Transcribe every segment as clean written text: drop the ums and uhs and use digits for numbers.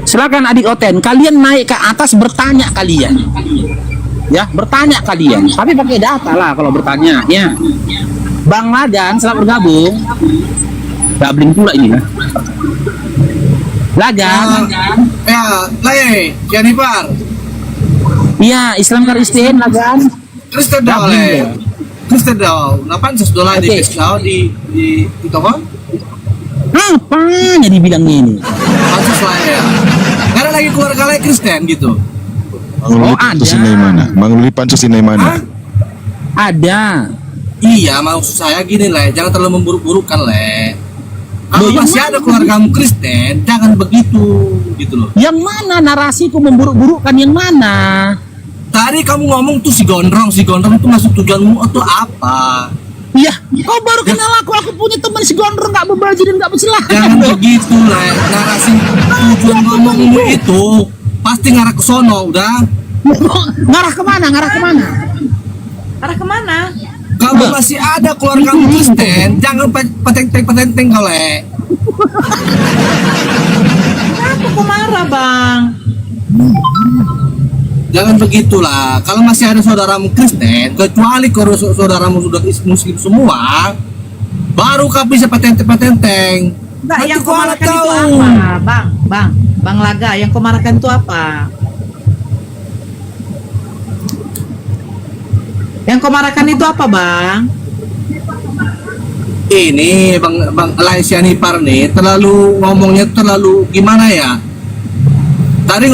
Silakan adik Oten, kalian naik ke atas bertanya kalian. Ya, bertanya kalian. Tapi pakai data lah kalau bertanya, ya. Bang Lagan, selamat bergabung. Gak bling pula ini ya. Lagan. Ya, Lay, Jennifer. Iya, Islam Kristen Lagan. Kristen dah oleh. Kristen dah. $800 di Pesau di toko. Apanya dibilangnya ini? Pansus lah ya. Karena lagi keluarga Lay Kristen gitu. Bang Luli pansus ini mana? Bang Luli pansus ini mana? Ada. Iya, maksud saya gini Le, jangan terlalu memburuk-burukkan Le. Kalau Loh, masih ada keluargamu Kristen, jangan begitu gitu loh. Yang mana narasiku memburuk-burukkan yang mana? Tadi kamu ngomong tuh si gondrong itu masuk tujuanmu atau apa? Iya, kau baru kenal aku punya teman si gondrong gak berbaju dan gak bercelah. Jangan begitu Le, narasi tujuan ngomongmu itu pasti ngarah ke sono, udah. Ngarah kemana? Arah kemana? Kalau masih ada keluargamu Kristen, jangan petenteng kau Le. Kenapa kok marah, Bang? Jangan begitulah. Kalau masih ada saudaramu Kristen, kecuali kalau saudaramu sudah Muslim semua, baru kau bisa petenteng. Enggak, Nanti yang kau kau malah marahkan itu tahu. apa? Bang Laga, yang kau marahkan itu apa? Yang kau marahkan itu apa, Bang? Ini Bang Laisiani nih terlalu ngomongnya terlalu gimana ya? Tadi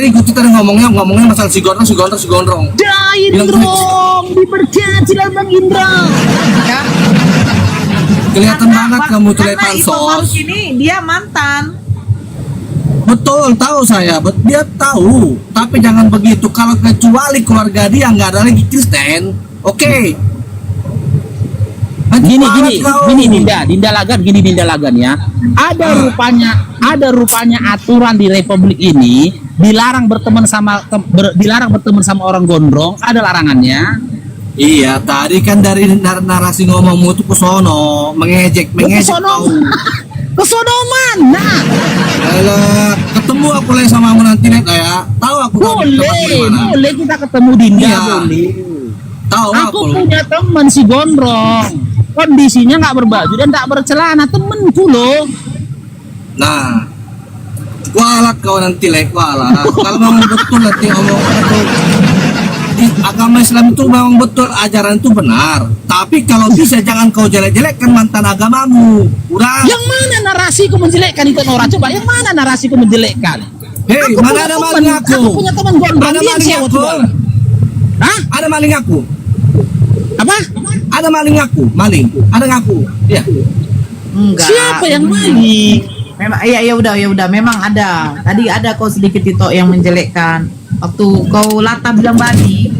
ikuti tadi ngomongnya masalah si gondrong. Indrong, dipercaya Bang Indra. Ya. Kelihatan banget kamu tuh Karena Ipong pansos. Marus ini dia mantan. Betul, tahu saya, dia tahu. Tapi jangan begitu. Kalau kecuali keluarga dia nggak ada lagi Kristen, oke. Gini Dinda Lagan ya. Ada rupanya aturan di Republik ini dilarang berteman sama orang gondrong, ada larangannya. Iya, tadi kan dari narasi ngomongmu tuh ke sono, mengejek Kesono mana? Alah, ketemu aku lagi sama kamu nanti net ya. Tahu aku Boleh kita ketemu Dinda, Iya. boleh. Tahu Aku punya teman si gondrong, kondisinya nggak berbaju dan nggak bercelana, temenku loh. Nah, kualat kau nanti kualat. Kalau memang betul nanti ngomong itu agama Islam itu memang betul, ajaran itu benar. Tapi kalau bisa jangan kau jelek-jelekkan mantan agamamu. Udah. Yang mana narasiku menjelekkan itu Nora? Coba yang mana narasiku menjelekkan? Hei, mana ada maling aku? Aku punya teman gondrong. Ada Dia maling sewa aku. tuh. Hah? Ada maling aku. Apa? Ada maling aku. Maling. Ada ngaku. Iya. Enggak. Siapa yang maling? Memang ya udah memang ada. Tadi ada kau sedikit itu yang menjelekkan. Waktu kau Lata bilang Bani.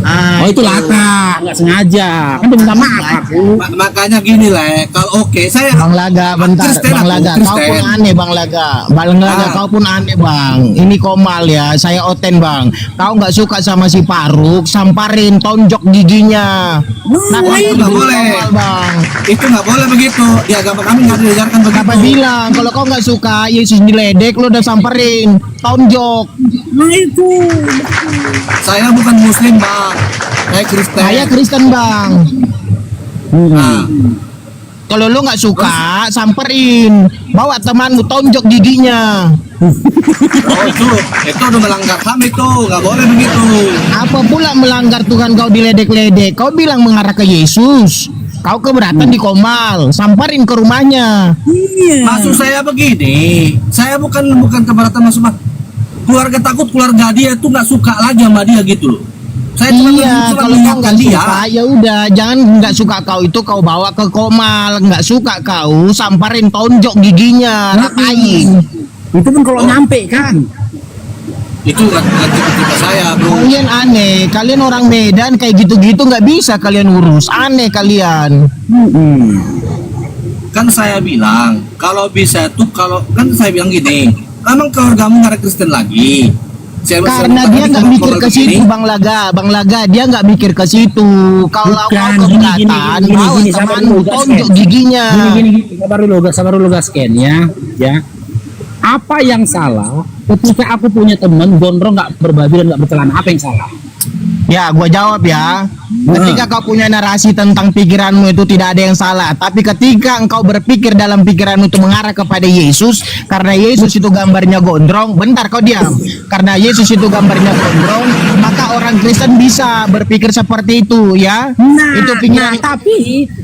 Oh itu Lata, nggak sengaja. Kan dia minta maaf aku. Makanya gini lah, kalau oke saya Bang Laga, bentar, Kristen Bang aku, Laga, kau Kristen. pun aneh, Bang Laga. Bang Laga, kau pun aneh, Bang. Ini Komal ya, saya Oten, Bang. Kau nggak suka sama si Faruk, samparin, tonjok giginya. itu nggak boleh. Komal, Bang. Itu nggak boleh begitu. Di agama kami nggak diajarkan begitu. Siapa bilang, kalau kau nggak suka, Yesus diledek, lo udah samperin, tonjok. Nah itu. Saya bukan Muslim bang, saya Kristen. Saya Kristen, Bang. Nah, Kalau lo nggak suka, samperin, bawa temanmu, tonjok giginya. oh itu udah melanggar HAM itu, nggak boleh begitu. Apa pula melanggar Tuhan kau diledek-ledek? Kau bilang mengarah ke Yesus. Kau keberatan di Komal, samperin ke rumahnya. Maksud saya begini, saya bukan keberatan masuk keluarga takut keluarga dia tuh nggak suka lagi sama dia gitu loh. Saya cuma Iya, kalau kau mengingatkan nggak dia. suka, ya udah, jangan nggak suka kau itu kau bawa ke Komal. Nggak suka kau, samperin tonjok giginya, ratain. Itu pun kalau nyampe kan. Itu nggak tipe saya bro. Kalian aneh, kalian orang Medan kayak gitu-gitu nggak bisa kalian urus, aneh kalian. Kan saya bilang kalau bisa tuh kalau kan saya bilang gini, emang keluargamu nggak ada Kristen lagi. Karena dia nggak mikir ke situ, Bang Laga, dia nggak mikir ke situ. Kalau kau keberatan, bawa temanmu, tonjok giginya. Gini, sabar dulu gasken ya. Apa yang salah ketika aku punya teman gondrong nggak berbaju dan nggak bercelana? Apa yang salah? Ya, gua jawab ya. Ketika kau punya narasi tentang pikiranmu itu tidak ada yang salah. Tapi ketika engkau berpikir dalam pikiranmu itu mengarah kepada Yesus, karena Yesus itu gambarnya gondrong, bentar kau diam. Karena Yesus itu gambarnya gondrong, maka orang Kristen bisa berpikir seperti itu ya. Itu pikiran.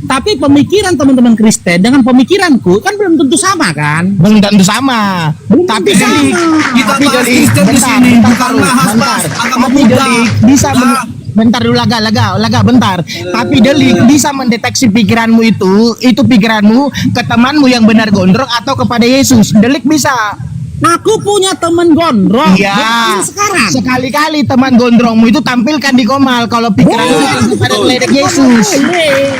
Tapi pemikiran teman-teman Kristen dengan pemikiranku kan belum tentu sama kan? Belum tentu sama. Tapi delik, Kita tapi bahas delik, Kristen di bentar, sini, bentar, bukan Faruk, bahas bentar. agama Tapi Buddha. delik bisa Nah. bentar dulu laga bentar. Tapi delik bisa mendeteksi pikiranmu itu pikiranmu ke temanmu yang benar gondrong atau kepada Yesus. Delik bisa. Aku punya teman gondrong. Iya. Bukan sekarang. Sekali-kali teman gondrongmu itu tampilkan di Komal kalau pikiranmu kepada geledek Yesus. Boleh.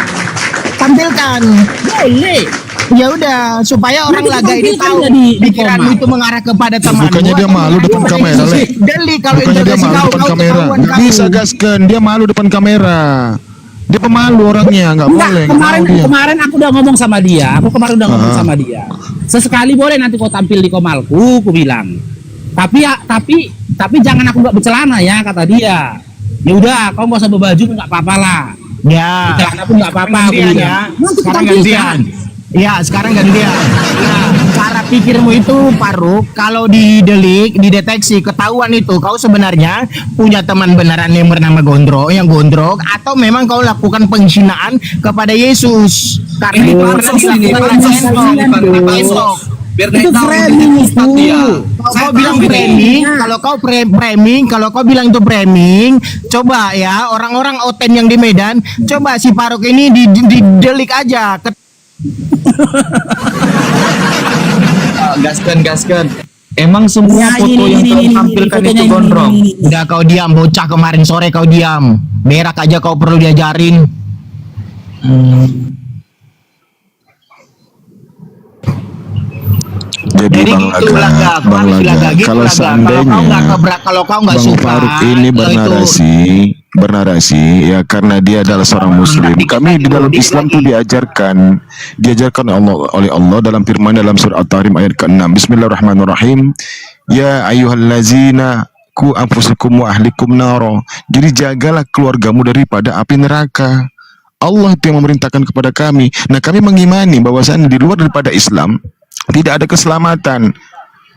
Tampilkan. Boleh. Ya udah supaya orang Nanti laga ini tampilkan tahu jadi di pikiranmu Komal. itu mengarah kepada temanmu. Bukannya dia atau malu depan kepada kamera, Yesus. Le. Delik kalau Bukannya dia interogasi malu depan kamera. ketahuan Nggak kamu. bisa gaskan, dia malu depan kamera. Dia pemalu orangnya, nggak Enggak, boleh. Nggak mau dia. kemarin aku udah ngomong sama dia. Aku kemarin udah ngomong sama dia. Sesekali boleh nanti kau tampil di Komalku, aku bilang. Tapi jangan aku nggak bercelana ya, kata dia. Ya udah, kau nggak usah berbaju nggak apa-apa lah. Ya. Celana pun nggak apa-apa. aku Gantian bilang. ya. Nanti Sekarang tampilkan. gantian. Ya, sekarang gantian. Nah, cara pikirmu itu Faruk, kalau dideteksi, ketahuan itu kau sebenarnya punya teman beneran yang bernama yang gondrong, atau memang kau lakukan penghinaan kepada Yesus. Karena Ini itu pansos pernah ini, dilakukan pansos Sendok. ini, pansos. Sendok. Biar Itu naik daun framing di Ustaz itu. dia. Kalau Saya kau bilang tahu ini. framing, kalau kau bilang itu framing, coba ya orang-orang oten yang di Medan, coba si Faruk ini didelik aja. Gaskan. Emang semua Ya, foto yang kau tampilkan itu gondrong? Udah kau diam, bocah kemarin sore kau diam. Berak aja kau perlu diajarin. Jadi Jadi Bang gitu Laga, Bang Laga, gitu kalau Laga. seandainya Kalau kau nggak Bang suka, Faruk ini bernarasi ya karena dia adalah seorang muslim. Kami di dalam Islam tuh diajarkan oleh Allah dalam firman dalam surah At-Tahrim ayat ke-6. Bismillahirrahmanirrahim. Ya ayyuhallazina ku anfusakum wa ahlikum naro. Jadi jagalah keluargamu daripada api neraka. Allah itu yang memerintahkan kepada kami. Nah, kami mengimani bahwasanya di luar daripada Islam tidak ada keselamatan.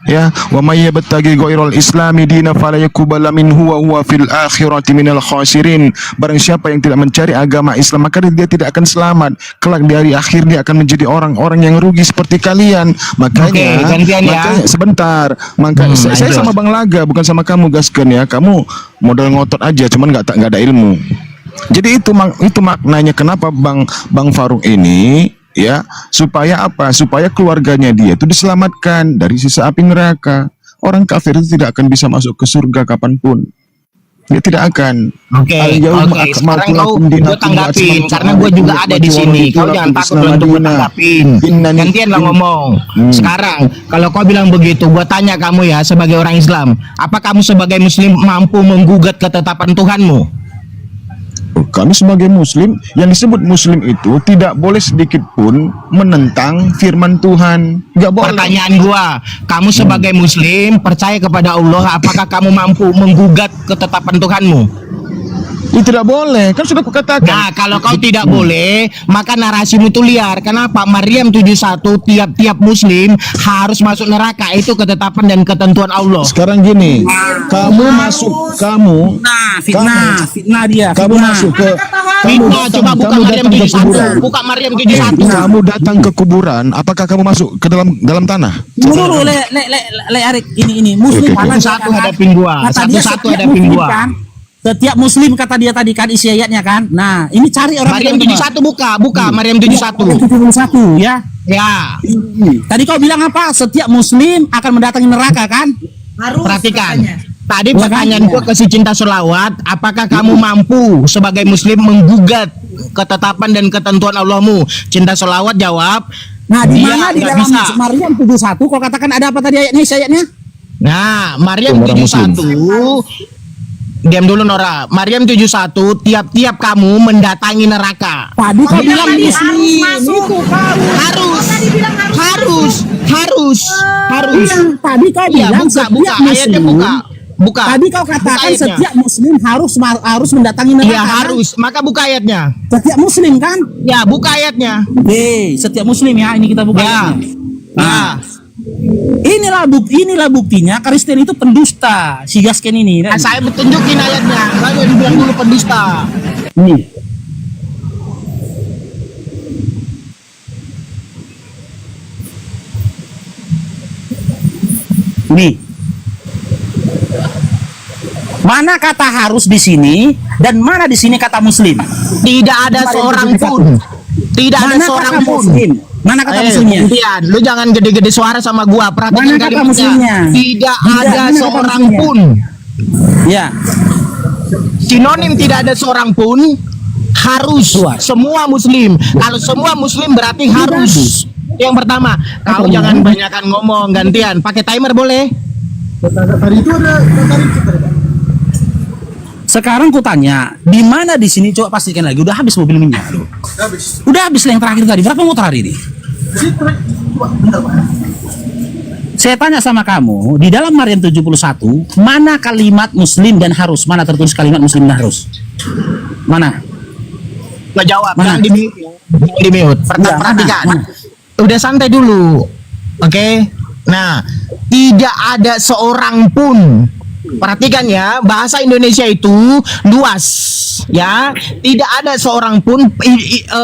Ya, wa may yabtaghi ghairal islami dina fala yuqbala minhu wa huwa fil akhirati minal khasirin. Barang siapa yang tidak mencari agama Islam maka dia tidak akan selamat. Kelak di hari akhir dia akan menjadi orang-orang yang rugi seperti kalian. Makanya, Oke, gantian ya. makanya sebentar. Saya lanjut. sama Bang Laga bukan sama kamu Gaskan ya. Kamu modal ngotot aja cuman nggak ada ilmu. Jadi itu maknanya kenapa Bang Faruk ini ya supaya apa? Supaya keluarganya dia itu diselamatkan dari sisa api neraka. Orang kafir itu tidak akan bisa masuk ke surga kapanpun. Dia tidak akan. Oke. Sekarang kau gue tanggapin karena gue juga ada di sini. Kau jangan takut untuk gue tanggapin. Gantian lah ngomong. Sekarang kalau kau bilang begitu, gue tanya kamu ya sebagai orang Islam, apa kamu sebagai Muslim mampu menggugat ketetapan Tuhanmu? Kami sebagai muslim, yang disebut muslim itu tidak boleh sedikit pun menentang firman Tuhan. Nggak boleh. Pertanyaan gua, kamu sebagai muslim percaya kepada Allah, apakah kamu mampu menggugat ketetapan Tuhanmu? Itu tidak boleh, kan sudah kukatakan. Nah, kalau kau tidak boleh, maka narasimu itu liar. Kenapa? Maryam 71 tiap muslim harus masuk neraka. Itu ketetapan dan ketentuan Allah. Sekarang gini, kamu Fitnah dia. kamu masuk ke Fitnah, coba buka kamu Maryam datang ke 71. kuburan. Buka Maryam 71. Kamu datang ke kuburan, apakah kamu masuk ke dalam tanah? Dulu le Arik ini muslim Oke, kata dia Satu kan, hadapin gua, kata dia satu-satu setiap hadapin muslim gua. kan, setiap muslim kata dia tadi kan isi ayatnya kan. Nah, ini cari orang Maryam 71 buka Maryam 71. 71 ya. Ya, Tadi kau bilang apa? Setiap muslim akan mendatangi neraka kan? Harus perhatikan. katanya. Tadi pertanyaan gua ke si cinta selawat, apakah kamu mampu sebagai muslim menggugat ketetapan dan ketentuan Allahmu? Cinta selawat jawab, Nah, di dia mana di nggak dalam bisa. Maryam 71 kau katakan ada apa tadi ayatnya isi ayatnya? Nah, Maryam Orang muslim. 71 Diam dulu Nora. Maryam 71, tiap-tiap kamu mendatangi neraka. Tadi kau bilang tadi muslim. masuk. Itu kau. Harus. Iya, tadi kau Iya, bilang buka ayatnya buka. Tadi kau katakan ayatnya. setiap muslim harus mendatangi neraka. Iya, kan? harus. Maka buka ayatnya. Setiap muslim kan? Ya, buka ayatnya. Setiap muslim ya. Ini kita buka Ya. ayatnya. Nah, Inilah buktinya Kristen itu pendusta. Si Gasken ini. Kan? saya tunjukin ayatnya. Lalu dibilang dulu pendusta. Nih. Nih. Mana kata harus di sini dan mana di sini kata muslim? Tidak ada seorang pun. Tidak ada Mana seorang kata pun. muslim? Mana kata muslimnya? Gantian, lu jangan gede-gede suara sama gua. Perhatikan Mana kata kalimatnya. muslimnya? Tidak Tidak, ada mana kata seorang muslimnya? pun. Ya. Sinonim tidak ada seorang pun harus. Keluar. Semua muslim. Kalau semua muslim berarti harus. Yang pertama, kau jangan banyakkan ngomong. Gantian, pakai timer boleh? Sekarang ku tanya, di mana di sini coba pastikan lagi. Udah habis mobil minyak. Aduh. Udah habis yang terakhir tadi. Berapa motor hari ini? Saya tanya sama kamu, di dalam Maryam 71, mana kalimat muslim dan harus? Mana tertulis kalimat muslim dan harus? Mana? Nggak jawab. Mana? Jangan di mute. Jangan di mute. Iya, Perhatikan. mana? Udah santai dulu. Oke. Nah, tidak ada seorang pun. Perhatikan ya, bahasa Indonesia itu luas ya. Tidak ada seorang pun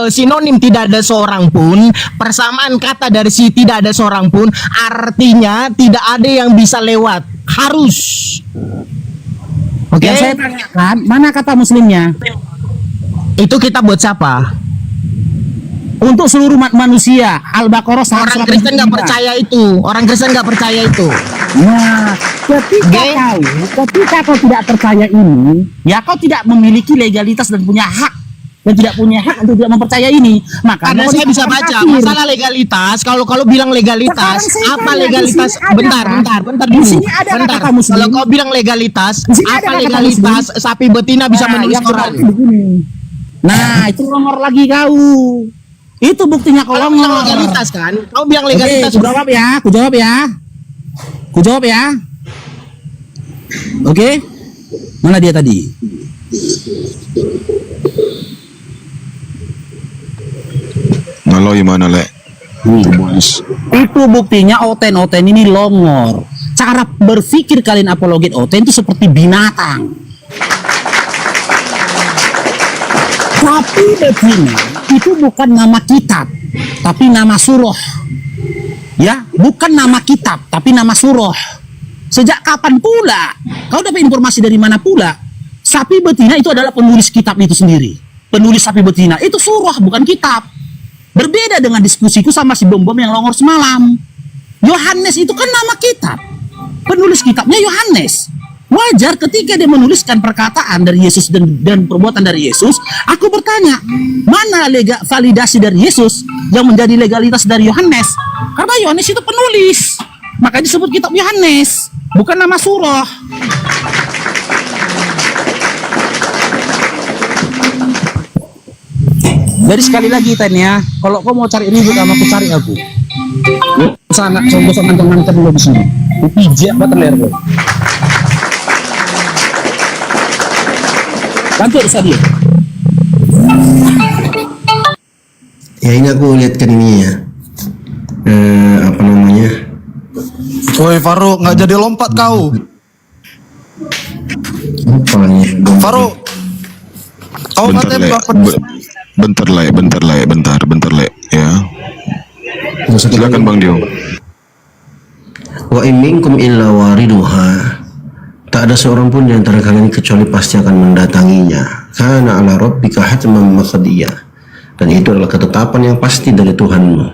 sinonim tidak ada seorang pun, persamaan kata dari si tidak ada seorang pun artinya tidak ada yang bisa lewat, harus. Oke. Yang saya tanyakan, mana kata muslimnya? Itu kita buat siapa? Untuk seluruh manusia. Al-Baqarah Orang Kristen nggak percaya itu. Orang Kristen nggak percaya itu. Nah, ketika kau tidak percaya ini, ya kau tidak memiliki legalitas dan punya hak tidak untuk tidak mempercaya ini. Maka Karena saya bisa baca masalah legalitas. Kalau bilang legalitas, Sekarang saya apa tanya, legalitas? di sini ada Bentar Di dulu. sini ada Bentar. kata muslim. Kalau kau bilang legalitas, Di sini ada apa kata legalitas sapi betina bisa menulis yang Quran? berarti begini. Nah, itu longor lagi kau. Itu buktinya kau Kalau bilang longor. legalitas kan? Kau bilang Oke, legalitas. ku jawab ya. Oke. Mana dia tadi? Naloi mana le? Bolis. Itu buktinya Oten ini longor. Cara berpikir kalian apologet Oten itu seperti binatang. Tapi betina itu bukan nama kitab, tapi nama surah. Ya, bukan nama kitab, tapi nama surah. Sejak kapan pula? Kau dapat informasi dari mana pula? Sapi betina itu adalah penulis kitab itu sendiri. Penulis sapi betina itu surah, bukan kitab. Berbeda dengan diskusiku sama si bom-bom yang longor semalam. Yohanes itu kan nama kitab. Penulis kitabnya Yohanes. Wajar ketika dia menuliskan perkataan dari Yesus dan perbuatan dari Yesus, aku bertanya, mana validasi dari Yesus yang menjadi legalitas dari Yohanes? Karena Yohanes itu penulis, makanya disebut kitab Yohanes, bukan nama surah. Jadi sekali lagi tanya, kalau kau mau cari ribut sama aku, cari aku. Sangat songgosan mantan dulu di sini. Pijak apa terler lo? Bantu bisa dia. Ya ini aku lihatkan ini ya. Apa namanya? Woi Faruk, nggak jadi lompat kau. Apa ya? Faruk, kau Bentar katanya le. Bentar le. Ya. Silakan Bang Dio. Wa in minkum illa wariduha. Tak ada seorang pun di antara kalian kecuali pasti akan mendatanginya. Kana ala rabbika hatman maqdiyah. Dan itu adalah ketetapan yang pasti dari Tuhanmu.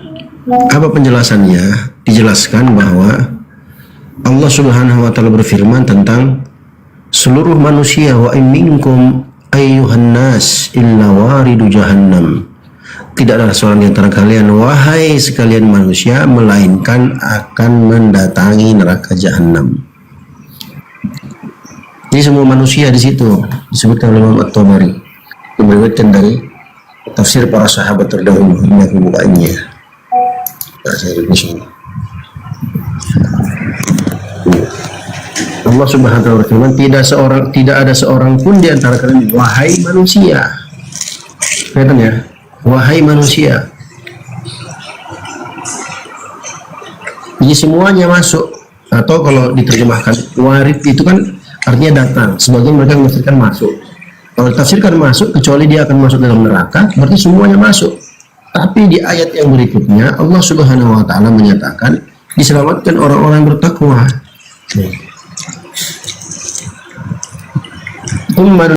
Apa penjelasannya? Dijelaskan bahwa Allah Subhanahu wa taala berfirman tentang seluruh manusia, wa in minkum ayyuhan nas illa waridu jahannam. Tidak ada seorang di antara kalian, wahai sekalian manusia, melainkan akan mendatangi neraka jahanam. Jadi semua manusia di situ disebutkan oleh Imam At-Tabari. Diberikan dari tafsir para sahabat terdahulu. Ini aku bukaannya. Nah, saya di sini. Allah Subhanahu wa taala berfirman, tidak ada seorang pun di antara kalian, wahai manusia. Kelihatan ya? Wahai manusia. Jadi semuanya masuk, atau kalau diterjemahkan warid itu kan artinya datang. Sebagian mereka menafsirkan masuk. Kalau ditafsirkan masuk, kecuali dia akan masuk dalam neraka, berarti semuanya masuk. Tapi di ayat yang berikutnya Allah Subhanahu wa taala menyatakan diselamatkan orang-orang bertakwa.